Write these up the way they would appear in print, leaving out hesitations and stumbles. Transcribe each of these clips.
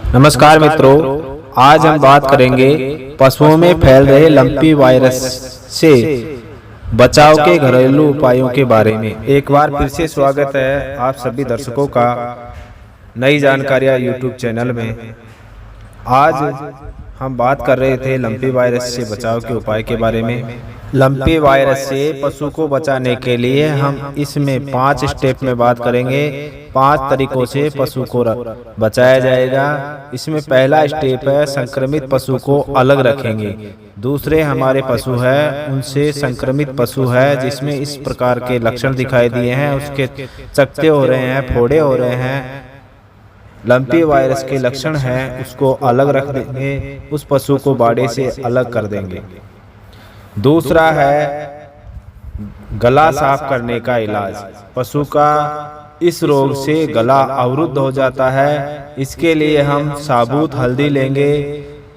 नमस्कार मित्रों, आज हम बात करेंगे पशुओं में फैल रहे लंपी वायरस से बचाव के घरेलू उपायों के बारे में। एक बार फिर से स्वागत है आप सभी दर्शकों का नई जानकारियां यूट्यूब चैनल में। आज हम बात कर रहे थे लंपी वायरस से बचाव के उपाय के बारे में। लंपी वायरस से पशु को बचाने के लिए हम इसमें 5 स्टेप में बात करेंगे। 5 तरीकों से पशु को बचाया जाएगा। इसमें पहला स्टेप है संक्रमित पशु को अलग रखेंगे। दूसरे हमारे पशु है उनसे संक्रमित पशु है जिसमें इस प्रकार के लक्षण दिखाई दिए हैं, उसके चकत्ते हो रहे हैं, फोड़े हो रहे हैं, लंपी वायरस के लक्षण हैं, उसको अलग रख देंगे। उस पशु को बाड़े से अलग कर देंगे। दूसरा है गला साफ करने का इलाज। पशु का इस रोग से गला अवरुद्ध हो जाता है। इसके लिए हम साबुत हल्दी लेंगे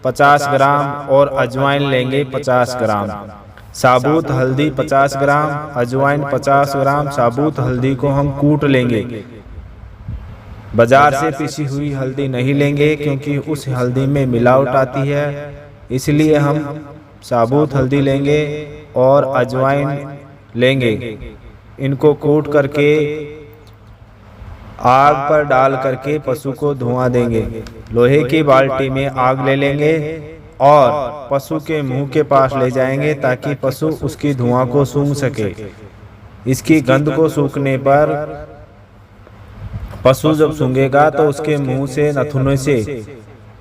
50 ग्राम और अजवाइन लेंगे 50 ग्राम। साबुत हल्दी 50 ग्राम, अजवाइन 50 ग्राम। साबुत हल्दी को हम कूट लेंगे। बाजार से पिसी हुई हल्दी नहीं लेंगे क्योंकि उस हल्दी में मिलावट आती है, इसलिए हम साबुत हल्दी लेंगे और अजवाइन लेंगे। इनको कूट करके आग पर डाल करके पशु को धुआं देंगे। लोहे की बाल्टी में आग ले लेंगे और पशु के मुंह के पास ले जाएंगे ताकि पशु उसकी धुआं को सूंघ सके। इसकी गंध को सूंघने पर पशु जब सूंघेगा तो उसके मुंह से नथुने से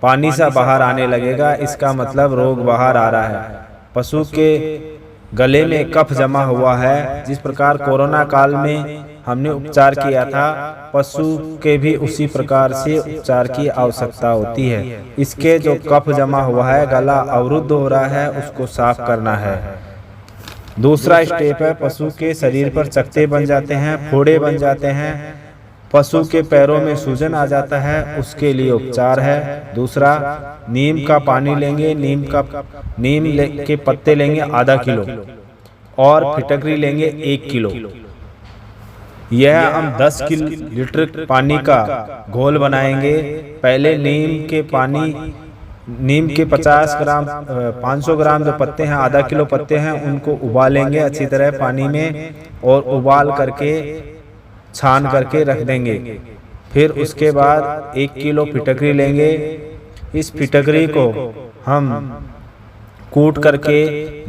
पानी सा बाहर आने लगेगा। इसका मतलब रोग बाहर आ रहा है। पशु के गले में कफ जमा हुआ है। जिस प्रकार कोरोना काल में हमने उपचार किया था, पशु के भी उसी प्रकार से उपचार की आवश्यकता होती है। इसके जो कफ जमा हुआ है, गला अवरुद्ध हो रहा है, उसको साफ करना है। दूसरा स्टेप है पशु के शरीर पर चकत्ते बन जाते हैं, फोड़े बन जाते हैं, पशु के पैरों में सूजन आ जाता है, उसके लिए उपचार है। दूसरा नीम का पानी लेंगे। नीम के पत्ते लेंगे आधा किलो और फिटकरी लेंगे 1 किलो। यह हम 10 लीटर पानी का घोल बनाएंगे। पहले नीम के 50 ग्राम 500 ग्राम जो पत्ते हैं, आधा किलो पत्ते हैं, उनको उबालेंगे अच्छी तरह पानी में और उबाल करके छान करके रख देंगे। फिर उसके बाद 1 किलो फिटकरी लेंगे। इस फिटकरी को हम कूट करके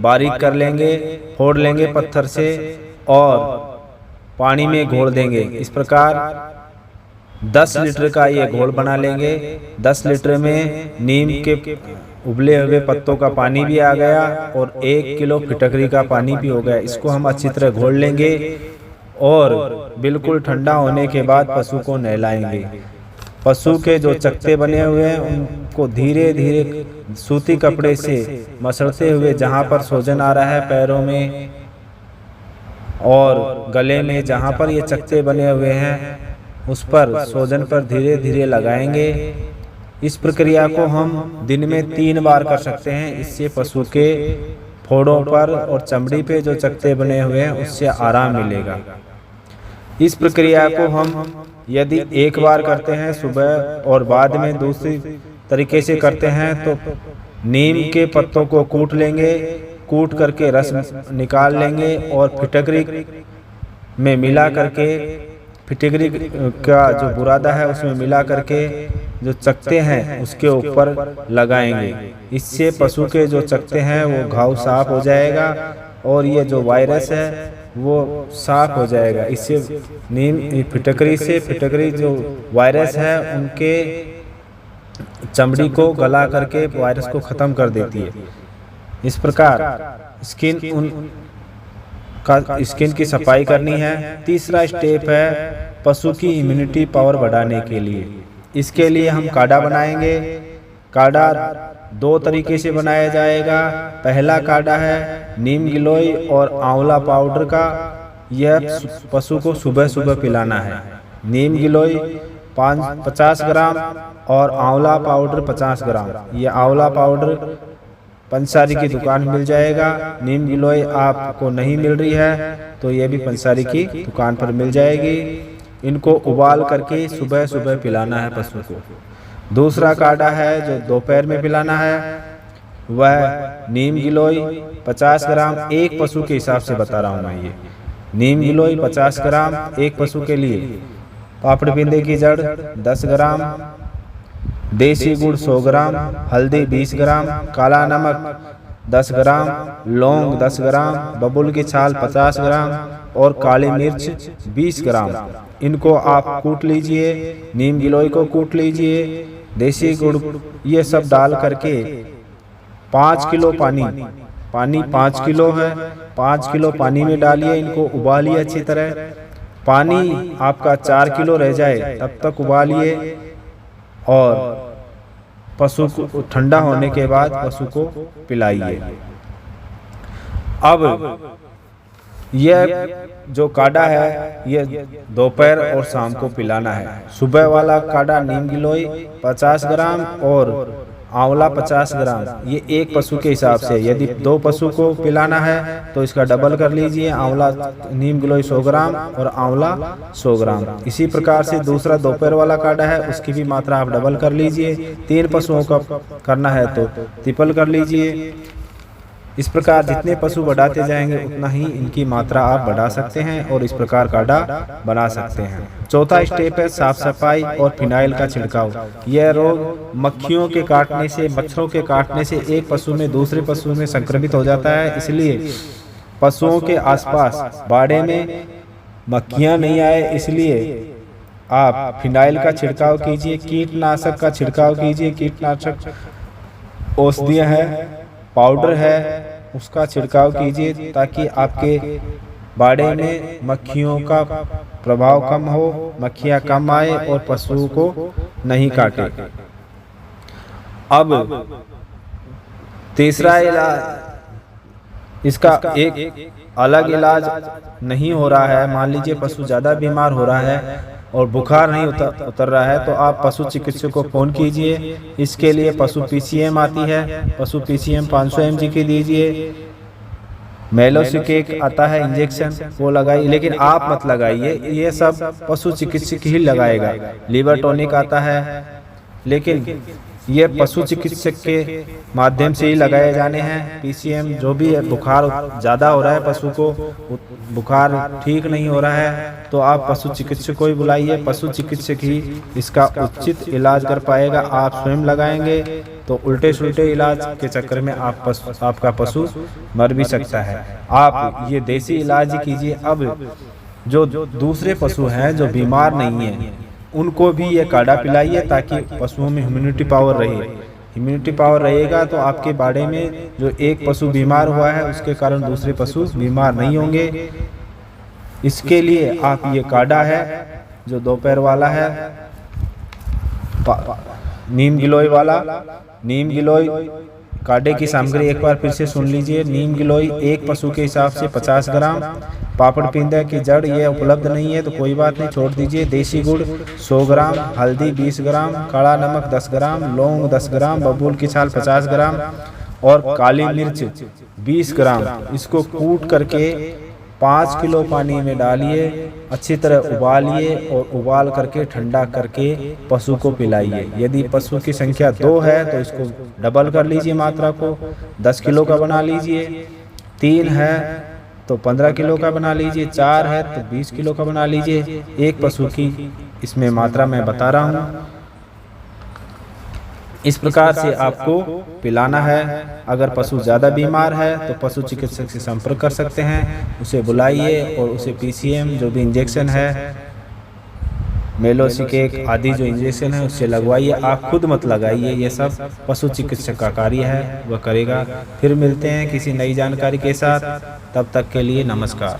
बारीक कर लेंगे, फोड़ लेंगे पत्थर से और पानी में घोल देंगे। इस प्रकार 10 लीटर का ये घोल बना लेंगे। 10 लीटर में नीम के उबले हुए पत्तों का पानी भी आ गया और 1 किलो फिटकरी का पानी भी हो गया। इसको हम अच्छी तरह घोल लेंगे और बिल्कुल ठंडा होने के बाद पशु को नहलाएंगे। पशु के जो चकत्ते बने हुए हैं उनको धीरे धीरे सूती कपड़े से मसलते हुए, जहाँ पर सूजन आ रहा है पैरों में और गले में, जहाँ पर ये चकत्ते बने हुए हैं उस पर सूजन पर धीरे धीरे लगाएंगे। इस प्रक्रिया को हम दिन में 3 बार कर सकते हैं। इससे पशु के फोड़ों पर और चमड़ी पे जो चकत्ते बने हुए हैं उससे आराम मिलेगा। इस प्रक्रिया को हम यदि एक बार करते हैं सुबह और बाद में दूसरी तरीके से करते हैं तो नीम के पत्तों को कूट लेंगे, कूट करके रस निकाल लेंगे और फिटकरी में मिला करके, फिटकरी का जो बुरादा है उसमें मिला करके जो चकत्ते हैं उसके ऊपर लगाएंगे। इससे पशु के जो चकत्ते हैं वो घाव साफ हो जाएगा और ये जो वायरस है वो साफ हो जाएगा। इससे नीम फिटकरी जो वायरस है उनके चमड़ी को गला करके वायरस को ख़त्म कर देती है। इस प्रकार स्किन की सफाई करनी है। तीसरा स्टेप है पशु की इम्यूनिटी पावर बढ़ाने के लिए। इसके लिए हम काढ़ा बनाएंगे। काढ़ा 2 तरीके से बनाया जाएगा। पहला काढ़ा है नीम गिलोय और आंवला पाउडर का। यह पशु को सुबह सुबह पिलाना है। नीम गिलोय 50 ग्राम और आंवला पाउडर 50 ग्राम। यह आंवला पाउडर पंसारी की दुकान मिल जाएगा। नीम गिलोय आपको नहीं मिल रही है तो यह भी पंसारी की दुकान पर मिल जाएगी। इनको उबाल करके सुबह सुबह पिलाना है पशु को। दूसरा काढ़ा है जो दोपहर में पिलाना है वह नीम गिलोय 50 ग्राम, एक पशु के हिसाब से बता रहा हूँ मैं। ये नीम गिलोय 50 ग्राम एक पशु के लिए, पापड़ पिंदे की जड़ 10 ग्राम, देसी गुड़ 100 ग्राम, हल्दी 20 ग्राम, काला नमक 10 ग्राम, लौंग 10 ग्राम, बबूल की छाल 50 ग्राम और काली मिर्च 20 ग्राम। इनको आप कूट लीजिए, नीम गिलोय को कूट लीजिए, देसी गुड़ ये सब डाल करके 5 किलो पानी 5 किलो है, 5 किलो पानी में डालिए, इनको उबालिए अच्छी तरह। पानी आपका 4 किलो रह जाए तब तक उबालिए और पशु को ठंडा होने के बाद पशु को पिलाइए। अब यह जो काढ़ा है ये दोपहर और शाम को पिलाना है। सुबह वाला काढ़ा नीम गिलोय 50 ग्राम और आंवला 50 ग्राम, ये एक पशु के हिसाब से। यदि 2 पशु को पिलाना है तो इसका डबल कर लीजिए, आंवला नीम गिलोय 100 ग्राम और आंवला 100 ग्राम। इसी प्रकार से दूसरा दोपहर वाला काढ़ा है उसकी भी मात्रा आप डबल कर लीजिए। 3 पशुओं का करना है तो ट्रिपल कर लीजिए। इस प्रकार जितने पशु बढ़ाते जाएंगे उतना ही इनकी मात्रा आप बढ़ा सकते हैं और इस प्रकार काढ़ा बना सकते हैं। चौथा स्टेप है साफ सफाई और फिनाइल का छिड़काव। यह रोग मक्खियों के काटने से, मच्छरों के काटने से एक पशु में दूसरे पशु में संक्रमित हो जाता है। इसलिए पशुओं के आसपास बाड़े में मक्खियां नहीं आए, इसलिए आप फिनाइल का छिड़काव कीजिए, कीटनाशक का छिड़काव कीजिए। कीटनाशक औषधियाँ है, पाउडर है, उसका छिड़काव कीजिए ताकि आपके बाड़े में मक्खियों का प्रभाव कम हो, मक्खियाँ कम आए और पशु को नहीं काटे। अब तीसरा इलाज, इसका एक अलग इलाज नहीं हो रहा है। मान लीजिए पशु ज़्यादा बीमार हो रहा है और बुखार नहीं उतर रहा है तो आप पशु चिकित्सक को फ़ोन कीजिए। इसके लिए पशु PCM आती है, पशु PCM 500 mg की दीजिए। मेलोसिकेक आता है इंजेक्शन, वो लगाइए, लेकिन आप मत लगाइए, ये सब पशु चिकित्सक ही लगाएगा। लीवर टॉनिक आता है, लेकिन ये पशु चिकित्सक के माध्यम से ही लगाए जाने हैं। PCM जो भी है, बुखार ज़्यादा हो रहा है पशु को, बुखार ठीक नहीं हो रहा है तो आप पशु चिकित्सक को ही बुलाइए। पशु चिकित्सक ही इसका उचित इलाज कर पाएगा। आप स्वयं लगाएंगे तो उल्टे सुल्टे इलाज के चक्कर में आपका पशु मर भी सकता है। आप ये देसी इलाज ही कीजिए। अब जो दूसरे पशु हैं जो बीमार नहीं हैं उनको भी ये काढ़ा पिलाइए ताकि पशुओं में इम्यूनिटी पावर रहे। इम्यूनिटी पावर रहेगा तो आपके बाड़े में जो एक पशु बीमार हुआ है उसके कारण दूसरे पशु बीमार नहीं होंगे। इसके लिए आप ये काढ़ा है जो दोपहर वाला है, नीम गिलोय वाला, नीम गिलोय काढ़े की सामग्री एक बार फिर से सुन लीजिए। नीम गिलोय एक पशु के हिसाब से 50 ग्राम, पापड़ पिंदे की जड़ ये उपलब्ध नहीं है तो कोई बात नहीं, छोड़ दीजिए। देसी गुड़ 100 ग्राम, हल्दी 20 ग्राम, काला नमक 10 ग्राम, लौंग 10 ग्राम, बबूल की छाल 50 ग्राम और काली मिर्च 20 ग्राम। इसको कूट करके 5 किलो पानी में डालिए, अच्छी तरह उबालिए और उबाल करके ठंडा करके पशु को पिलाइए। यदि पशु की संख्या 2 है तो इसको डबल कर लीजिए, मात्रा को 10 किलो का बना लीजिए। 3 है तो 15 किलो का बना लीजिए, 4 है तो 20 किलो का बना लीजिए। एक पशु की इसमें मात्रा मैं बता रहा हूँ। इस प्रकार से आपको पिलाना है। अगर पशु ज़्यादा बीमार है तो पशु चिकित्सक से संपर्क कर सकते हैं, उसे बुलाइए और उसे PCM जो भी इंजेक्शन है, मेलोसिकेक आदि जो इंजेक्शन है उससे लगवाइए। आप खुद मत लगाइए, ये सब पशु चिकित्सक का कार्य है, वह करेगा। फिर मिलते हैं किसी नई जानकारी के साथ, तब तक के लिए नमस्कार।